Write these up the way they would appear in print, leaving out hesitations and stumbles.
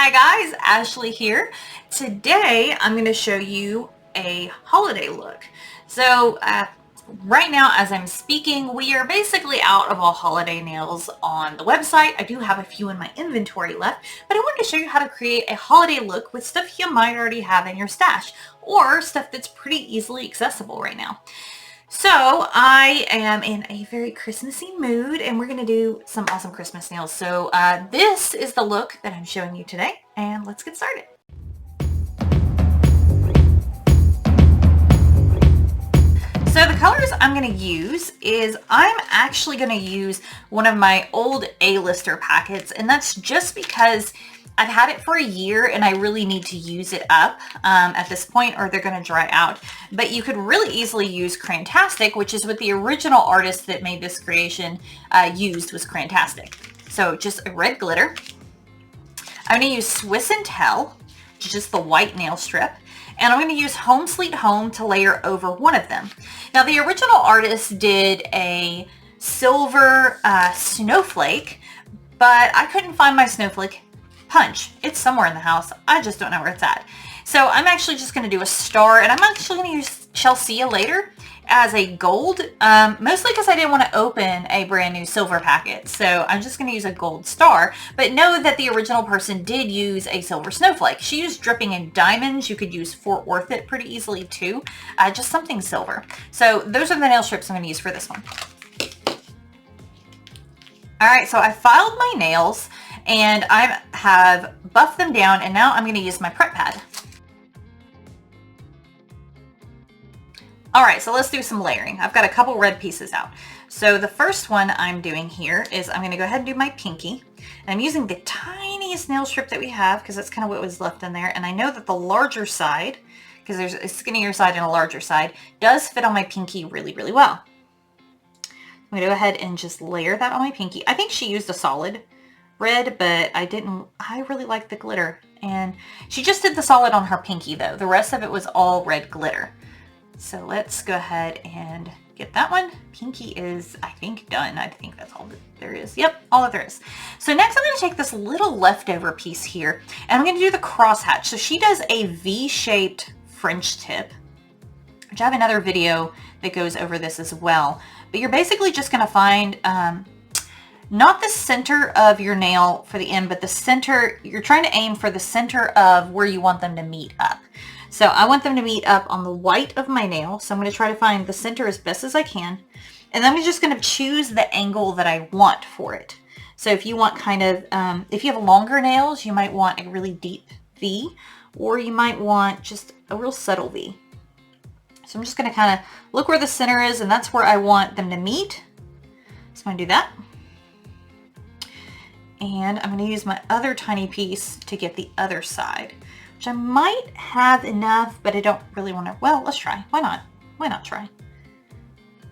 Hi guys, Ashley here. Today I'm going to show you a holiday look. So right now as I'm speaking, we are basically out of all holiday nails on the website. I do have a few in my inventory left, but I wanted to show you how to create a holiday look with stuff you might already have in your stash or stuff that's pretty easily accessible right now. So I am in a very Christmassy mood and we're going to do some awesome Christmas nails. So this is the look that I'm showing you today, and let's get started. So the colors I'm going to use is I'm actually going to use one of my old A-lister packets, and that's just because I've had it for a year and I really need to use it up at this point or they're going to dry out. But you could really easily use Crantastic, which is what the original artist that made this creation used, was Crantastic. So just a red glitter. I'm going to use Swiss and Tell, just the white nail strip. And I'm going to use Home Sweet Home to layer over one of them. Now the original artist did a silver snowflake, but I couldn't find my snowflake punch. It's somewhere in the house. I just don't know where it's at. So I'm actually just going to do a star, and I'm actually going to use Chelsea later as a gold, mostly because I didn't want to open a brand new silver packet. So I'm just going to use a gold star, but know that the original person did use a silver snowflake. She used dripping in diamonds. You could use Fort Worth it pretty easily too, just something silver. So those are the nail strips I'm going to use for this one. All right, so I filed my nails and I have buffed them down, and now I'm going to use my prep pad. All right, so let's do some layering. I've got a couple red pieces out. So the first one I'm doing here is I'm going to go ahead and do my pinky. And I'm using the tiniest nail strip that we have because that's kind of what was left in there. And I know that the larger side, because there's a skinnier side and a larger side, does fit on my pinky really, really well. I'm going to go ahead and just layer that on my pinky. I think she used a solid red, but I really like the glitter. And she just did the solid on her pinky though. The rest of it was all red glitter. So let's go ahead and get that one. Pinky is, I think, done. I think that's all that there is. Yep, all that there is. So next I'm going to take this little leftover piece here and I'm going to do the crosshatch. So she does a V-shaped French tip, which I have another video that goes over this as well. But you're basically just going to find not the center of your nail for the end, but the center. You're trying to aim for the center of where you want them to meet up. So I want them to meet up on the white of my nail. So I'm going to try to find the center as best as I can. And then I'm just going to choose the angle that I want for it. So if you want kind of, if you have longer nails, you might want a really deep V, or you might want just a real subtle V. So I'm just going to kind of look where the center is, and that's where I want them to meet. So I'm going to do that. And I'm going to use my other tiny piece to get the other side, which I might have enough, but I don't really want to. Well, let's try. Why not? Why not try?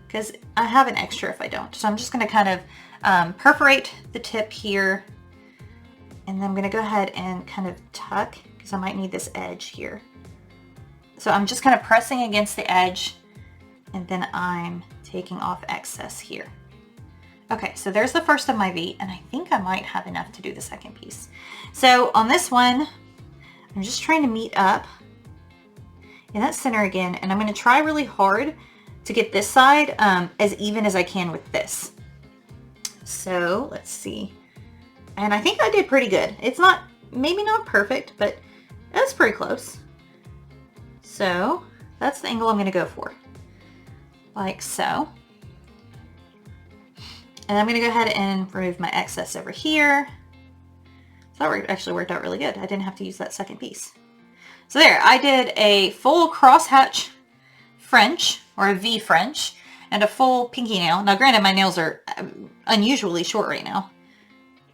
Because I have an extra if I don't. So I'm just going to kind of perforate the tip here. And then I'm going to go ahead and kind of tuck, because I might need this edge here. So I'm just kind of pressing against the edge, and then I'm taking off excess here. Okay, so there's the first of my V, and I think I might have enough to do the second piece. So on this one, I'm just trying to meet up in that center again, and I'm going to try really hard to get this side as even as I can with this. So let's see. And I think I did pretty good. It's not, maybe not perfect, but that's pretty close. So that's the angle I'm going to go for, like so. And I'm going to go ahead and remove my excess over here. So that actually worked out really good. I didn't have to use that second piece. So there, I did a full crosshatch French, or a V French, and a full pinky nail. Now granted, my nails are unusually short right now.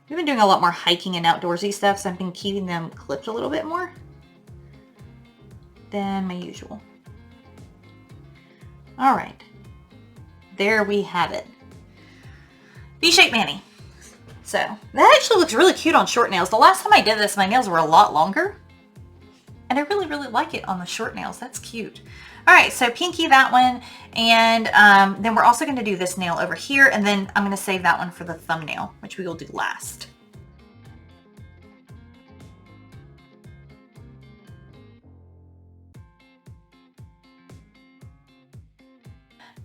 We've been doing a lot more hiking and outdoorsy stuff, so I've been keeping them clipped a little bit more than my usual. All right, there we have it. V-shaped mani. So that actually looks really cute on short nails. The last time I did this, my nails were a lot longer, and I really, really like it on the short nails. That's cute. All right, so pinky that one, and then we're also going to do this nail over here, and then I'm going to save that one for the thumbnail, which we will do last.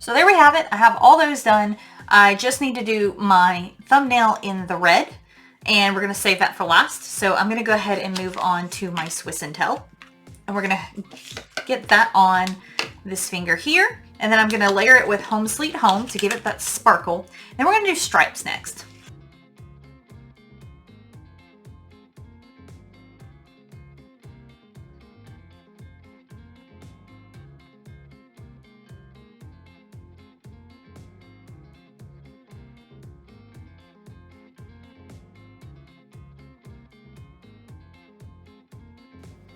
So there we have it. I have all those done. I just need to do my thumbnail in the red, and we're going to save that for last. So I'm going to go ahead and move on to my Swiss and Tell, and we're going to get that on this finger here, and then I'm going to layer it with Home Sweet Home to give it that sparkle. Then we're going to do stripes next.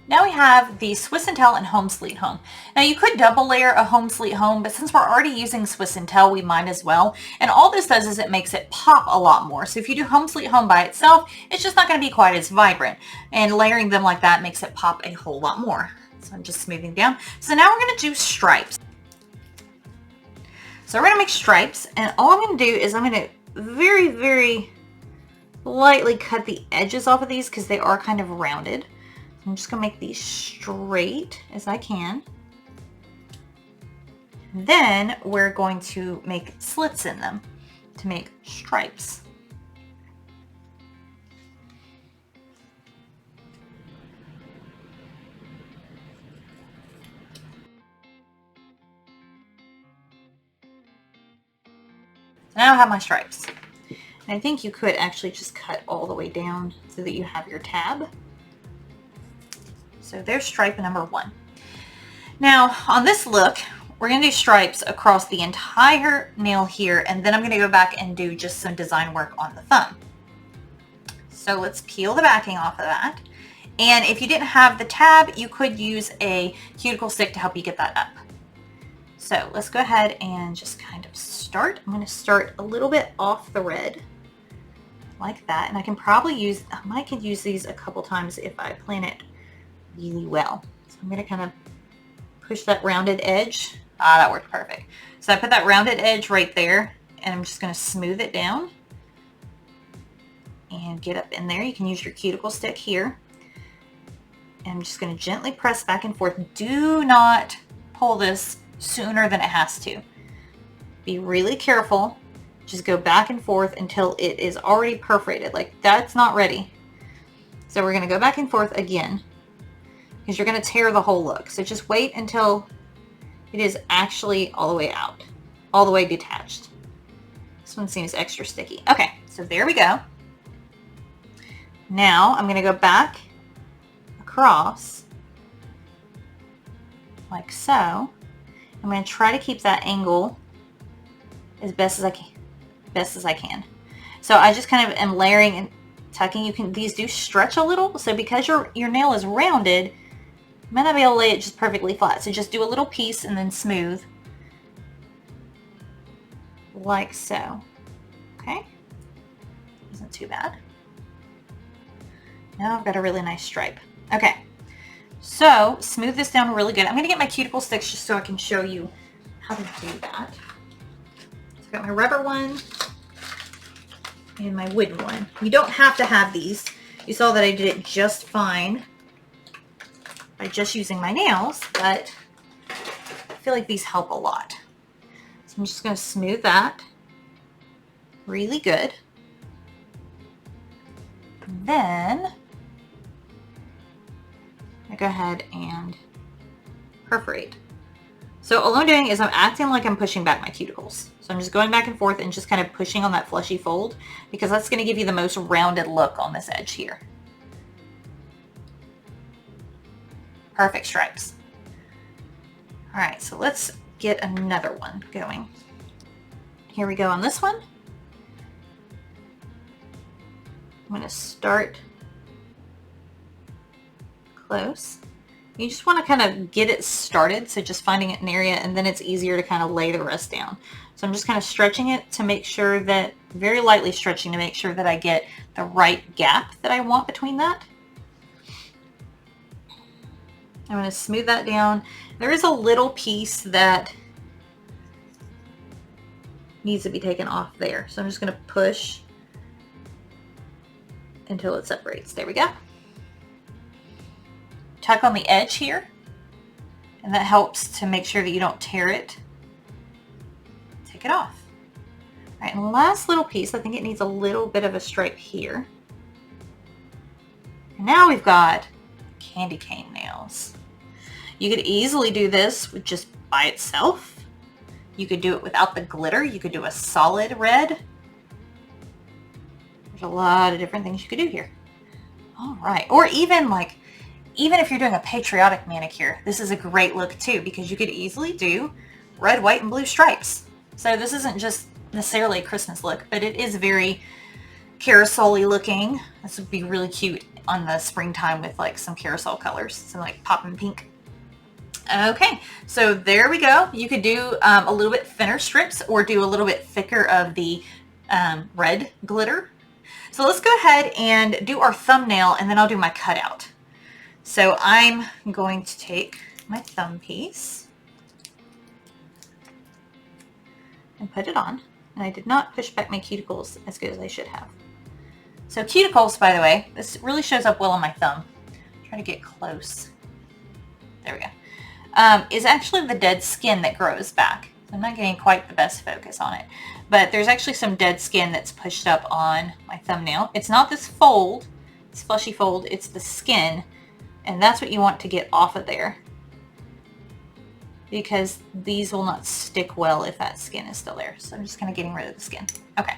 Now we have the Swiss and Tell and Home Sweet Home. Now you could double layer a Home Sweet Home, but since we're already using Swiss and Tell, we might as well. And all this does is it makes it pop a lot more. So if you do Home Sweet Home by itself, it's just not going to be quite as vibrant. And layering them like that makes it pop a whole lot more. So I'm just smoothing down. So now we're going to do stripes. So we're going to make stripes, and all I'm going to do is I'm going to very, very lightly cut the edges off of these because they are kind of rounded. I'm just going to make these straight as I can. Then we're going to make slits in them to make stripes. So now I have my stripes. And I think you could actually just cut all the way down so that you have your tab. So there's stripe number 1. Now on this look, we're going to do stripes across the entire nail here, and then I'm going to go back and do just some design work on the thumb. So let's peel the backing off of that. And if you didn't have the tab, you could use a cuticle stick to help you get that up. So let's go ahead and just kind of start. I'm going to start a little bit off the red like that. And I can probably use, I might could use these a couple times if I plan it really well. So I'm going to kind of push that rounded edge. Ah, that worked perfect. So I put that rounded edge right there, and I'm just going to smooth it down and get up in there. You can use your cuticle stick here. And I'm just going to gently press back and forth. Do not pull this sooner than it has to. Be really careful. Just go back and forth until it is already perforated. Like that's not ready. So we're going to go back and forth again, because you're going to tear the whole look. So just wait until it is actually all the way out, all the way detached. This one seems extra sticky. Okay, so there we go. Now I'm going to go back across like so. I'm going to try to keep that angle as best as I can. So I just kind of am layering and tucking. These do stretch a little, so because your nail is rounded, you might not be able to lay it just perfectly flat. So just do a little piece and then smooth. Like so. Okay. Isn't too bad. Now I've got a really nice stripe. Okay. So smooth this down really good. I'm going to get my cuticle sticks just so I can show you how to do that. So I've got my rubber one and my wooden one. You don't have to have these. You saw that I did it just fine by just using my nails, but I feel like these help a lot. So I'm just going to smooth that really good. Then I go ahead and perforate. So all I'm doing is I'm acting like I'm pushing back my cuticles. So I'm just going back and forth and just kind of pushing on that fleshy fold, because that's going to give you the most rounded look on this edge here. Perfect stripes. All right, so let's get another one going. Here we go on this one. I'm going to start close. You just want to kind of get it started, so just finding an area, and then it's easier to kind of lay the rest down. So I'm just kind of stretching it to make sure that, very lightly stretching to make sure that I get the right gap that I want between that. I'm going to smooth that down. There is a little piece that needs to be taken off there. So I'm just going to push until it separates. There we go. Tuck on the edge here, and that helps to make sure that you don't tear it take it off. All right, and the last little piece, I think it needs a little bit of a stripe here. And now we've got candy cane nails. You could easily do this with just by itself. You could do it without the glitter. You could do a solid red. There's a lot of different things you could do here. All right, or even if you're doing a patriotic manicure, this is a great look too, because you could easily do red, white, and blue stripes. So this isn't just necessarily a Christmas look, but it is very carousel-y looking. This would be really cute on the springtime with like some carousel colors, some like poppin' pink. Okay, so there we go. You could do a little bit thinner strips or do a little bit thicker of the red glitter. So let's go ahead and do our thumbnail, and then I'll do my cutout. So I'm going to take my thumb piece and put it on. And I did not push back my cuticles as good as I should have. So cuticles, by the way, this really shows up well on my thumb. Try to get close. There we go. Is actually the dead skin that grows back. I'm not getting quite the best focus on it, but there's actually some dead skin that's pushed up on my thumbnail. It's not this fold, this fleshy fold, it's the skin, and that's what you want to get off of there, because these will not stick well if that skin is still there. So I'm just kind of getting rid of the skin. Okay.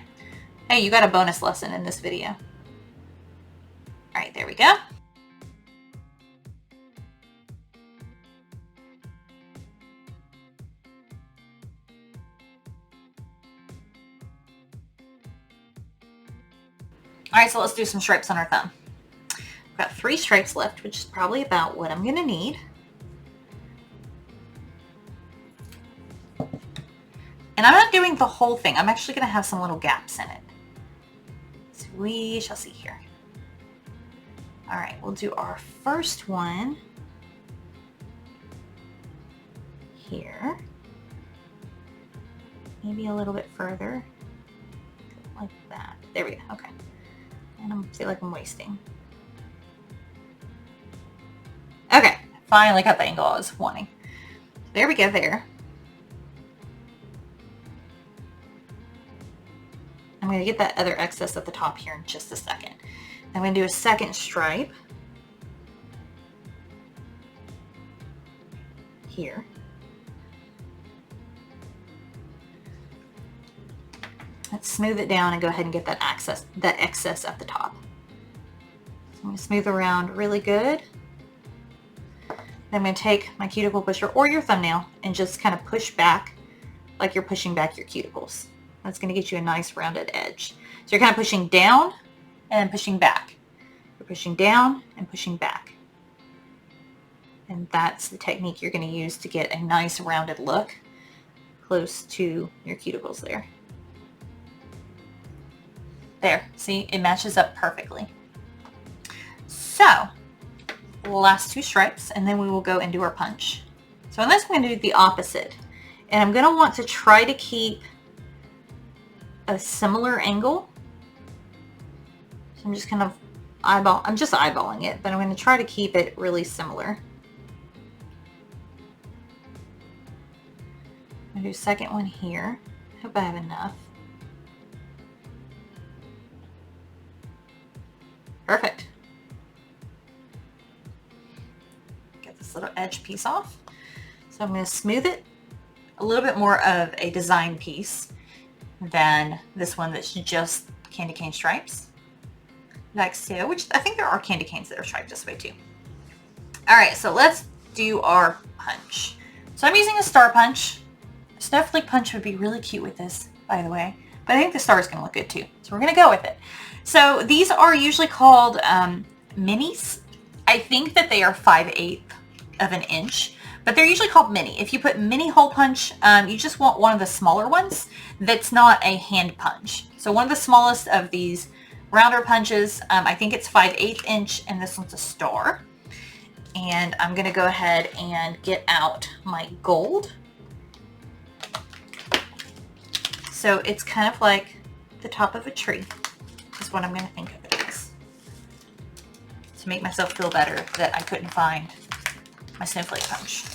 Hey, you got a bonus lesson in this video. All right, there we go. All right, so let's do some stripes on our thumb. I've got 3 stripes left, which is probably about what I'm gonna need. And I'm not doing the whole thing. I'm actually gonna have some little gaps in it. So we shall see here. All right, we'll do our first one here. Maybe a little bit further, like that. There we go, okay. And I feel like I'm wasting. Okay, finally got the angle I was wanting. There we go there. I'm going to get that other excess at the top here in just a second. I'm going to do a second stripe here. Let's smooth it down and go ahead and get that excess at the top. So I'm going to smooth around really good. Then I'm going to take my cuticle pusher or your thumbnail and just kind of push back like you're pushing back your cuticles. That's going to get you a nice rounded edge. So you're kind of pushing down and then pushing back. You're pushing down and pushing back. And that's the technique you're going to use to get a nice rounded look close to your cuticles there. There, see, it matches up perfectly. So, last 2 stripes, and then we will go and do our punch. So in this, I'm going to do the opposite. And I'm going to want to try to keep a similar angle. So I'm just kind of eyeballing it, but I'm going to try to keep it really similar. I'm going to do a second one here. Hope I have enough. Perfect. Get this little edge piece off. So I'm going to smooth it. A little bit more of a design piece than this one that's just candy cane stripes. Like so, which I think there are candy canes that are striped this way too. All right, so let's do our punch. So I'm using a star punch. A snowflake punch would be really cute with this, by the way. But I think the star is going to look good too. So we're going to go with it. So these are usually called minis. I think that they are 5/8 of an inch, but they're usually called mini. If you put mini hole punch, you just want one of the smaller ones that's not a hand punch. So one of the smallest of these rounder punches, I think it's 5/8 inch, and this one's a star. And I'm going to go ahead and get out my gold. So it's kind of like the top of a tree is what I'm going to think of it as. To make myself feel better that I couldn't find my snowflake punch.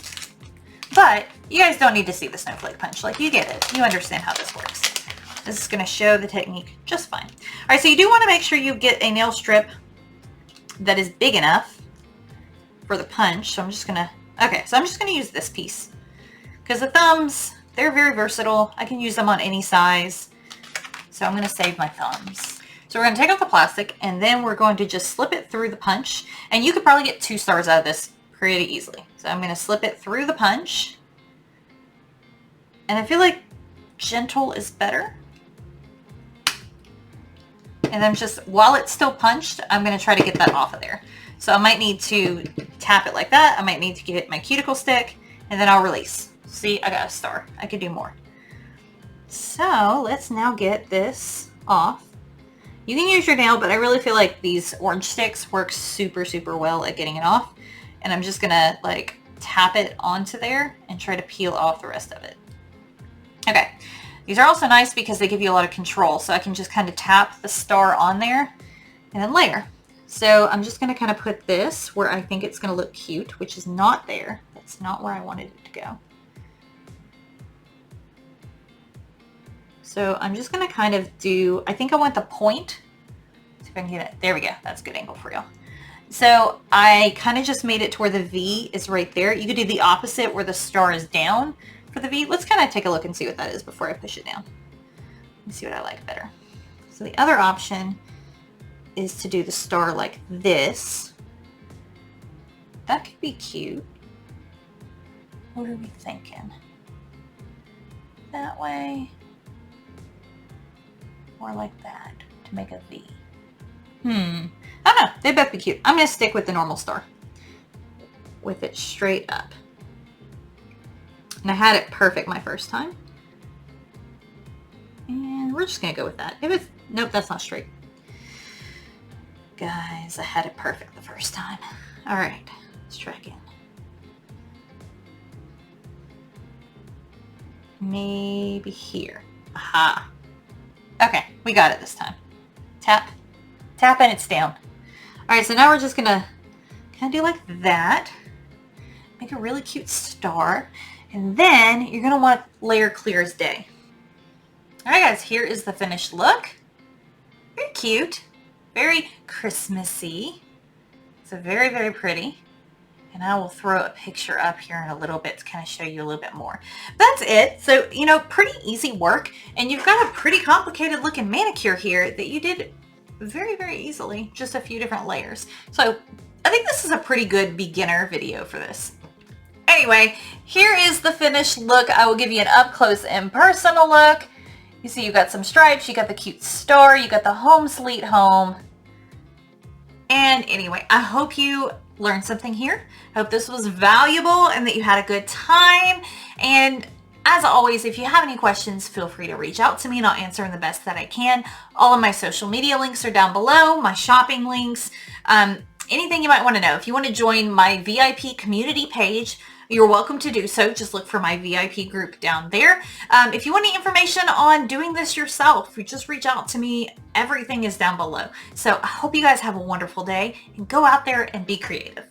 But you guys don't need to see the snowflake punch. Like, you get it. You understand how this works. This is going to show the technique just fine. All right, so you do want to make sure you get a nail strip that is big enough for the punch. So I'm just going to, okay, so I'm just going to use this piece because the thumbs, they're very versatile. I can use them on any size. So I'm going to save my thumbs. So we're going to take off the plastic and then we're going to just slip it through the punch. And you could probably get 2 stars out of this pretty easily. So I'm going to slip it through the punch. And I feel like gentle is better. And then just, while it's still punched, I'm going to try to get that off of there. So I might need to tap it like that. I might need to get my cuticle stick and then I'll release. See, I got a star. I could do more. So let's now get this off. You can use your nail, but I really feel like these orange sticks work super, super well at getting it off. And I'm just going to like tap it onto there and try to peel off the rest of it. Okay. These are also nice because they give you a lot of control. So I can just kind of tap the star on there and then layer. So I'm just going to kind of put this where I think it's going to look cute, which is not there. That's not where I wanted it to go. So I'm just going to kind of do, I think I want the point. See if I can get it. There we go. That's a good angle for y'all. So I kind of just made it to where the V is right there. You could do the opposite where the star is down for the V. Let's kind of take a look and see what that is before I push it down. Let me see what I like better. So the other option is to do the star like this. That could be cute. What are we thinking? That way, or like that to make a V. I don't know. They both be cute. I'm going to stick with the normal star with it straight up. And I had it perfect my first time. And we're just going to go with that. If it's, nope, that's not straight. Guys, I had it perfect the first time. All right, let's try again. Maybe here. Aha. Okay, we got it this time. Tap, tap, and it's down. All right, so now we're just going to kind of do like that. Make a really cute star. And then you're going to want to layer clear as day. All right, guys, here is the finished look. Very cute. Very Christmassy. So very, very pretty. And I will throw a picture up here in a little bit to kind of show you a little bit more. That's it. So, you know, pretty easy work. And you've got a pretty complicated looking manicure here that you did very, very easily. Just a few different layers. So I think this is a pretty good beginner video for this. Anyway, here is the finished look. I will give you an up close and personal look. You see you got some stripes, you got the cute star, you got the home sweet home. And anyway, I hope you learned something here. I hope this was valuable and that you had a good time. And as always, if you have any questions, feel free to reach out to me and I'll answer them the best that I can. All of my social media links are down below, my shopping links, anything you might want to know. If you want to join my VIP community page, you're welcome to do so. Just look for my VIP group down there. If you want any information on doing this yourself, you just reach out to me. Everything is down below. So I hope you guys have a wonderful day and go out there and be creative.